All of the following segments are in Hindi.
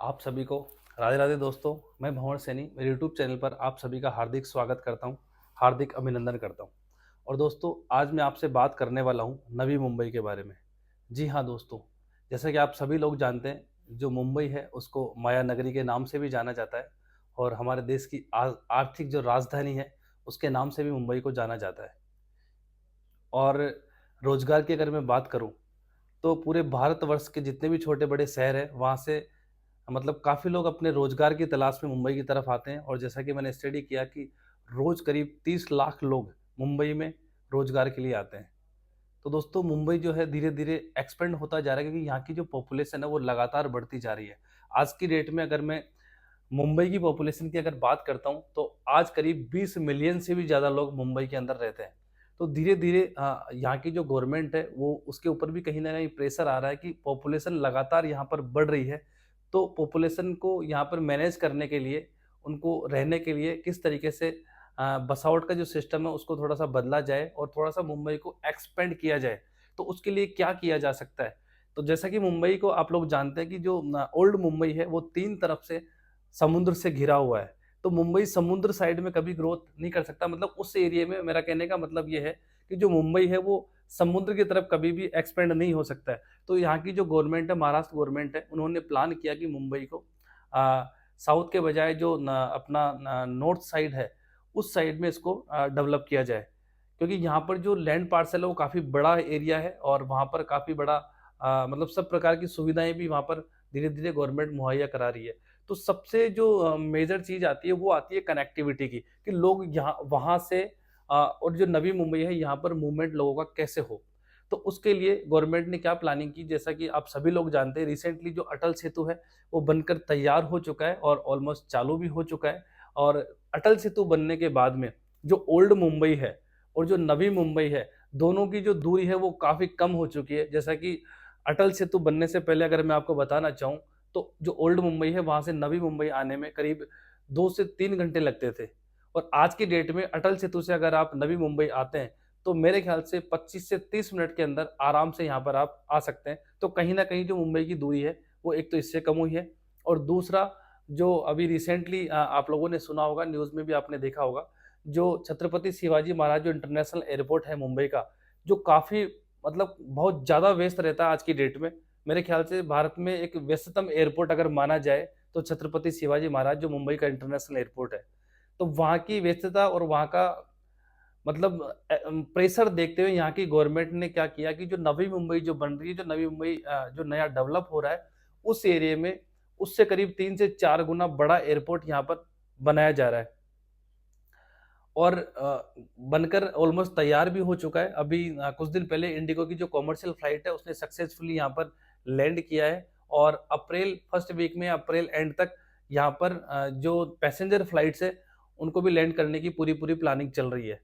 आप सभी को राधे राधे दोस्तों। मैं भंवर सैनी मेरे यूट्यूब चैनल पर आप सभी का हार्दिक स्वागत करता हूं, हार्दिक अभिनंदन करता हूं। और दोस्तों, आज मैं आपसे बात करने वाला हूं नवी मुंबई के बारे में। जी हाँ दोस्तों, जैसा कि आप सभी लोग जानते हैं, जो मुंबई है उसको माया नगरी के नाम से भी जाना जाता है और हमारे देश की आर्थिक जो राजधानी है उसके नाम से भी मुंबई को जाना जाता है। और रोजगार की अगर मैं बात करूं तो पूरे भारतवर्ष के जितने भी छोटे बड़े शहर हैं वहाँ से मतलब काफ़ी लोग अपने रोजगार की तलाश में मुंबई की तरफ आते हैं। और जैसा कि मैंने स्टडी किया कि रोज करीब 30 लाख लोग मुंबई में रोजगार के लिए आते हैं। तो दोस्तों, मुंबई जो है धीरे धीरे एक्सपेंड होता जा रहा है क्योंकि यहाँ की जो पॉपुलेशन है वो लगातार बढ़ती जा रही है। आज की डेट में अगर मैं मुंबई की पॉपुलेशन की अगर बात करता हूँ तो आज करीब 20 मिलियन से भी ज़्यादा लोग मुंबई के अंदर रहते हैं। तो धीरे धीरे यहाँ की जो गवर्नमेंट है वो उसके ऊपर भी कहीं ना कहीं प्रेशर आ रहा है कि पॉपुलेशन लगातार यहाँ पर बढ़ रही है। तो पॉपुलेशन को यहाँ पर मैनेज करने के लिए, उनको रहने के लिए किस तरीके से बसावट का जो सिस्टम है उसको थोड़ा सा बदला जाए और थोड़ा सा मुंबई को एक्सपेंड किया जाए। तो उसके लिए क्या किया जा सकता है? तो जैसा कि मुंबई को आप लोग जानते हैं कि जो ओल्ड मुंबई है वो तीन तरफ से समुद्र से घिरा हुआ है। तो मुंबई समुद्र साइड में कभी ग्रोथ नहीं कर सकता। मतलब उस एरिया में, मेरा कहने का मतलब ये है कि जो मुंबई है वो समुद्र की तरफ कभी भी एक्सपेंड नहीं हो सकता है। तो यहाँ की जो गवर्नमेंट है, महाराष्ट्र गवर्नमेंट है, उन्होंने प्लान किया कि मुंबई को साउथ के बजाय जो अपना नॉर्थ साइड है उस साइड में इसको डेवलप किया जाए। क्योंकि यहाँ पर जो लैंड पार्सल है वो काफ़ी बड़ा एरिया है और वहाँ पर काफ़ी बड़ा मतलब सब प्रकार की सुविधाएं भी वहाँ पर धीरे धीरे गवर्नमेंट मुहैया करा रही है। तो सबसे जो मेजर चीज़ आती है वो आती है कनेक्टिविटी की, कि लोग यहाँ वहाँ से और जो नवी मुंबई है यहाँ पर मूवमेंट लोगों का कैसे हो। तो उसके लिए गवर्नमेंट ने क्या प्लानिंग की, जैसा कि आप सभी लोग जानते हैं, रिसेंटली जो अटल सेतु है वो बनकर तैयार हो चुका है और ऑलमोस्ट चालू भी हो चुका है। और अटल सेतु बनने के बाद में जो ओल्ड मुंबई है और जो नवी मुंबई है, दोनों की जो दूरी है वो काफ़ी कम हो चुकी है। जैसा कि अटल सेतु बनने से पहले अगर मैं आपको बताना चाहूँ तो जो ओल्ड मुंबई है वहाँ से नवी मुंबई आने में करीब 2 से 3 घंटे लगते थे। और आज की डेट में अटल सेतु से अगर आप नवी मुंबई आते हैं तो मेरे ख्याल से 25 से 30 मिनट के अंदर आराम से यहाँ पर आप आ सकते हैं। तो कहीं न कहीं जो मुंबई की दूरी है वो एक तो इससे कम हुई है। और दूसरा, जो अभी रिसेंटली आप लोगों ने सुना होगा, न्यूज़ में भी आपने देखा होगा, जो छत्रपति शिवाजी महाराज जो इंटरनेशनल एयरपोर्ट है मुंबई का, जो काफ़ी मतलब बहुत ज़्यादा व्यस्त रहता है आज की डेट में। मेरे ख्याल से भारत में एक व्यस्ततम एयरपोर्ट अगर माना जाए तो छत्रपति शिवाजी महाराज जो मुंबई का इंटरनेशनल एयरपोर्ट है। तो वहाँ की व्यस्तता और वहाँ का मतलब प्रेशर देखते हुए यहाँ की गवर्नमेंट ने क्या किया कि जो नवी मुंबई जो बन रही है, जो नवी मुंबई जो नया डेवलप हो रहा है, उस एरिया में उससे करीब 3 से 4 गुना बड़ा एयरपोर्ट यहाँ पर बनाया जा रहा है। और बनकर ऑलमोस्ट तैयार भी हो चुका है। अभी कुछ दिन पहले इंडिगो की जो कमर्शियल फ्लाइट है उसने सक्सेसफुली यहाँ पर लैंड किया है। और अप्रैल फर्स्ट वीक में, अप्रैल एंड तक यहाँ पर जो पैसेंजर फ्लाइट्स है उनको भी लैंड करने की पूरी पूरी प्लानिंग चल रही है।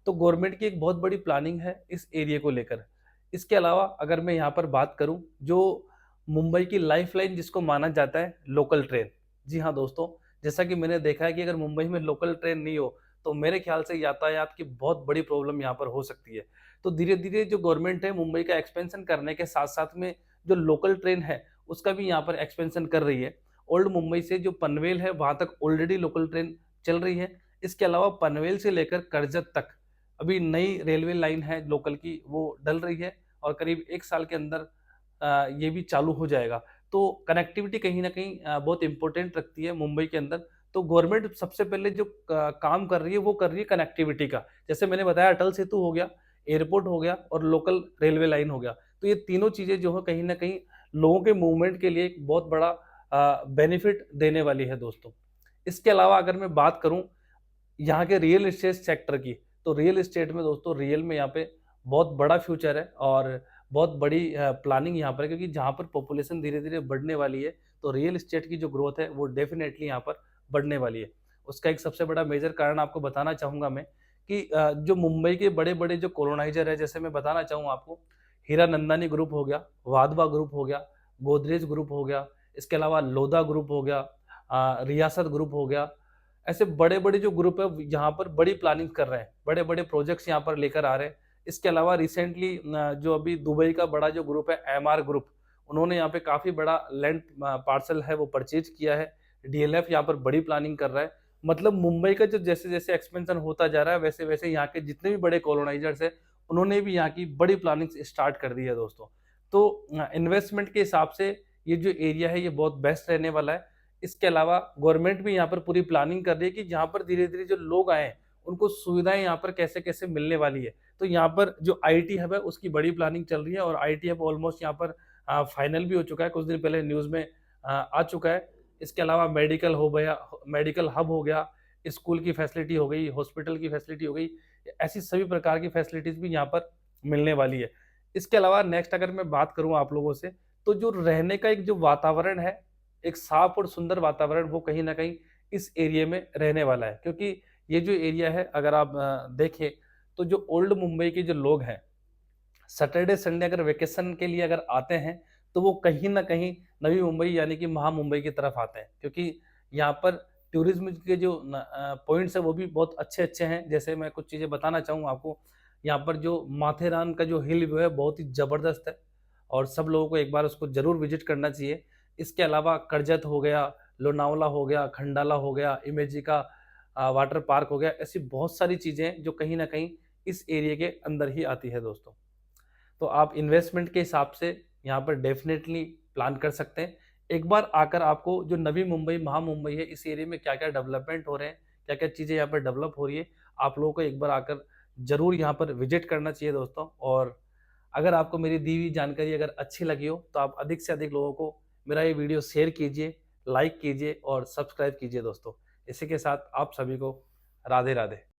तो गवर्नमेंट की एक बहुत बड़ी प्लानिंग है इस एरिया को लेकर। इसके अलावा अगर मैं यहाँ पर बात करूँ, जो मुंबई की लाइफलाइन जिसको माना जाता है, लोकल ट्रेन। जी हाँ दोस्तों, जैसा कि मैंने देखा है कि अगर मुंबई में लोकल ट्रेन नहीं हो तो मेरे ख्याल से यातायात की बहुत बड़ी प्रॉब्लम यहाँ पर हो सकती है। तो धीरे-धीरे जो गवर्नमेंट है मुंबई का एक्सपेंशन करने के साथ-साथ में जो लोकल ट्रेन है उसका भी यहाँ पर एक्सपेंशन कर रही है। ओल्ड मुंबई से जो पनवेल है वहाँ तक ऑलरेडी लोकल ट्रेन चल रही है। इसके अलावा पनवेल से लेकर कर्जत तक अभी नई रेलवे लाइन है लोकल की, वो डल रही है और करीब 1 साल के अंदर ये भी चालू हो जाएगा। तो कनेक्टिविटी कहीं न कहीं बहुत इम्पोर्टेंट रखती है मुंबई के अंदर। तो गवर्नमेंट सबसे पहले जो काम कर रही है वो कर रही है कनेक्टिविटी का। जैसे मैंने बताया, अटल सेतु हो गया, एयरपोर्ट हो गया और लोकल रेलवे लाइन हो गया। तो ये तीनों चीज़ें जो है कहीं न कहीं लोगों के मूवमेंट के लिए एक बहुत बड़ा बेनिफिट देने वाली है दोस्तों। इसके अलावा अगर मैं बात करूँ यहाँ के रियल एस्टेट सेक्टर की, तो रियल एस्टेट में दोस्तों, रियल में यहाँ पे बहुत बड़ा फ्यूचर है और बहुत बड़ी प्लानिंग यहाँ पर है। क्योंकि जहाँ पर पॉपुलेशन धीरे-धीरे बढ़ने वाली है, तो रियल एस्टेट की जो ग्रोथ है वो डेफ़िनेटली यहाँ पर बढ़ने वाली है। उसका एक सबसे बड़ा मेजर कारण आपको बताना चाहूँगा मैं कि जो मुंबई के बड़े-बड़े जो कॉलोनाइज़र हैं, जैसे मैं बताना चाहूँ आपको, हीरानंदानी ग्रुप हो गया, वाधवा ग्रुप हो गया, गोदरेज ग्रुप हो गया, इसके अलावा लोधा ग्रुप हो गया, रियासत ग्रुप हो गया। ऐसे बड़े-बड़े जो ग्रुप है यहाँ पर बड़ी प्लानिंग कर रहे हैं, बड़े-बड़े प्रोजेक्ट्स यहाँ पर लेकर आ रहे हैं। इसके अलावा रिसेंटली जो अभी दुबई का बड़ा जो ग्रुप है, एमआर ग्रुप, उन्होंने यहाँ पे काफ़ी बड़ा लैंड पार्सल है वो परचेज किया है। डीएलएफ यहाँ पर बड़ी प्लानिंग कर रहा है। मतलब मुंबई का जो जैसे-जैसे एक्सपेंशन होता जा रहा है, वैसे-वैसे यहाँ के जितने भी बड़े कॉलोनाइज़र्स हैं, उन्होंने भी यहाँ की बड़ी प्लानिंग स्टार्ट कर दी है दोस्तों। तो इन्वेस्टमेंट के हिसाब से ये जो एरिया है, ये बहुत बेस्ट रहने वाला है। इसके अलावा गवर्नमेंट भी यहाँ पर पूरी प्लानिंग कर रही है कि जहाँ पर धीरे-धीरे जो लोग आए हैं, उनको सुविधाएँ यहाँ पर कैसे-कैसे मिलने वाली है। तो यहाँ पर जो आईटी हब है, उसकी बड़ी प्लानिंग चल रही है और आईटी हब ऑलमोस्ट यहाँ पर फाइनल भी हो चुका है। कुछ दिन पहले न्यूज़ में आ चुका है। इसके अलावा मेडिकल हब हो गया, स्कूल की फैसिलिटी हो गई, हॉस्पिटल की फैसिलिटी हो गई। ऐसी सभी प्रकार की फैसिलिटीज़ भी यहाँ पर मिलने वाली है। इसके अलावा नेक्स्ट अगर मैं बात करूँ आप लोगों से, तो जो रहने का एक जो वातावरण है, एक साफ और सुंदर वातावरण, वो कहीं न कहीं इस एरिया में रहने वाला है। क्योंकि ये जो एरिया है, अगर आप देखें, तो जो ओल्ड मुंबई के जो लोग हैं, सैटरडे संडे अगर वेकेशन के लिए अगर आते हैं, तो वो कहीं न कहीं नवी मुंबई यानी कि महा मुंबई की तरफ आते हैं। क्योंकि यहाँ पर टूरिज़्म के जो पॉइंट्स हैं वो भी बहुत अच्छे-अच्छे हैं। जैसे मैं कुछ चीज़ें बताना चाहूँ आपको, यहाँ पर जो माथेरान का जो हिल व्यू है बहुत ही ज़बरदस्त है और सब लोगों को एक बार उसको ज़रूर विज़िट करना चाहिए। इसके अलावा करजत हो गया, लोनावला हो गया, खंडाला हो गया, इमेजी का वाटर पार्क हो गया, ऐसी बहुत सारी चीज़ें हैं जो कहीं न कहीं इस एरिया के अंदर ही आती है दोस्तों। तो आप इन्वेस्टमेंट के हिसाब से यहाँ पर डेफ़िनेटली प्लान कर सकते हैं। एक बार आकर आपको जो नवी मुंबई, महा-मुंबई है, इस एरिया में क्या-क्या डेवलपमेंट हो रहे हैं, क्या-क्या चीज़ें यहाँ पर डेवलप हो रही है, आप लोगों को एक बार आकर ज़रूर यहाँ पर विज़िट करना चाहिए दोस्तों। और अगर आपको मेरी दी हुई जानकारी अगर अच्छी लगी हो, तो आप अधिक से अधिक लोगों को मेरा ये वीडियो शेयर कीजिए, लाइक कीजिए और सब्सक्राइब कीजिए दोस्तों। इसी के साथ आप सभी को राधे-राधे।